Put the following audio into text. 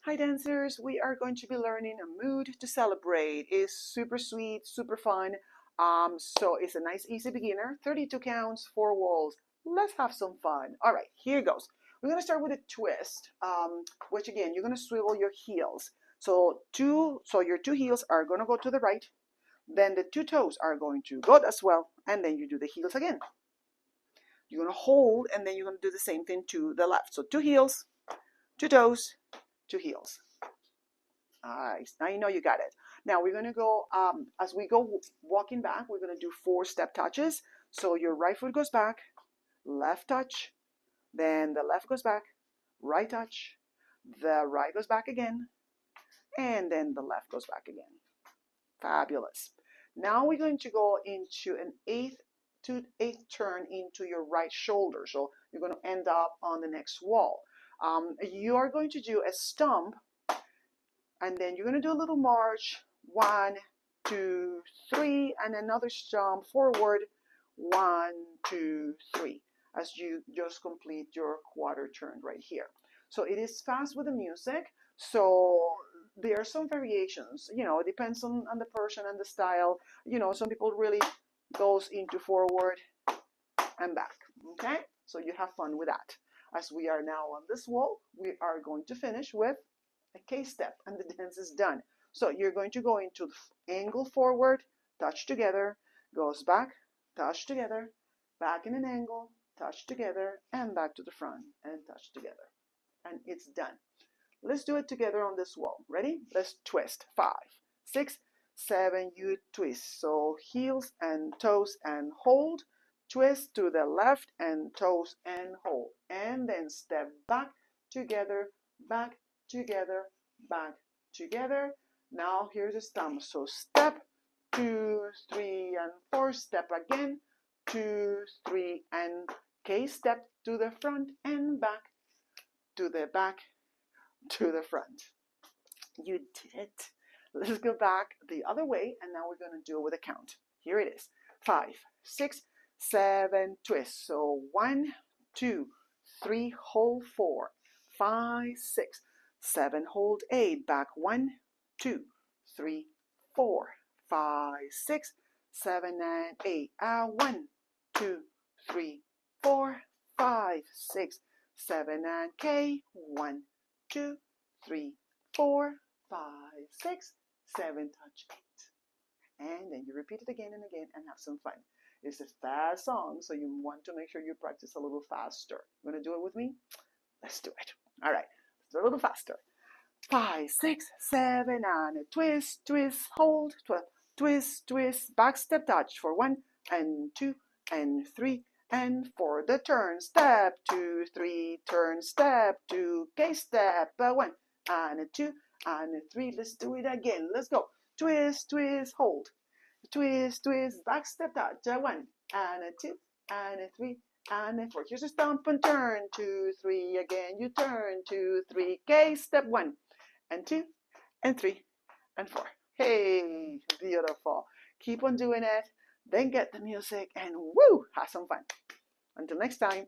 Hi dancers, we are going to be learning a mood to celebrate. It's super sweet, super fun. So it's a nice easy beginner. 32 counts, 4 walls. Let's have some fun. All right, here goes. We're going to start with a twist, which again, you're going to swivel your heels. So your 2 heels are going to go to the right. Then the 2 toes are going to go as well. And then you do the heels again. You're going to hold and then you're going to do the same thing to the left. So 2 heels, 2 toes, 2 heels. Nice. Now you know you got it. Now we're going to go, as we go walking back, we're going to do 4 step touches. So your right foot goes back, left touch, then the left goes back, right touch, the right goes back again, and then the left goes back again. Fabulous. Now we're going to go into an eighth turn into your right shoulder. So you're going to end up on the next wall. You are going to do a stomp, and then you're going to do a little march. 1, 2, 3, and another stomp forward. 1, 2, 3, as you just complete your quarter turn right here. So it is fast with the music. So there are some variations. It depends on the person and the style. Some people really goes into forward and back. Okay, so you have fun with that. As we are now on this wall, we are going to finish with a K step, and the dance is done. So you're going to go into the angle forward, touch together, goes back, touch together, back in an angle, touch together, and back to the front and touch together. And it's done. Let's do it together on this wall. Ready? Let's twist. 5, 6, 7, you twist. So heels and toes and hold. Twist to the left and toes and hold. And then step back together, back together, back together. Now here's the stomp. So step, 2, 3, and 4. Step again, 2, 3, and K step to the front and back, to the back, to the front. You did it. Let's go back the other way, and now we're going to do it with a count. Here it is. 5, 6, 7, twist. So 1, 2, 3, hold 4, 5, 6, 7, hold 8, back 1, 2, 3, 4, 5, 6, 7, and 8. 1, 2, 3, 4, 5, 6, 7, and K. 1, 2, 3, 4, 5, 6, 7, touch 8. And then you repeat it again and again and have some fun. It's a fast song, so you want to make sure you practice a little faster. You want to do it with me? Let's do it. All right, let's do it a little faster. 5, 6, 7, and a twist, twist, hold, twist, twist, back step touch for 1 and 2 and 3 and 4. The turn, step, 2, 3, turn, step, 2, K step, 1 and a 2 and a 3. Let's do it again. Let's go. Twist, twist, hold. Twist, twist, back step touch. 1 and a 2 and a 3 and a 4. Here's a stomp and turn. 2, 3 again. You turn. 2, 3, K step. 1 and 2 and 3 and 4. Hey, beautiful. Keep on doing it. Then get the music and woo, have some fun. Until next time.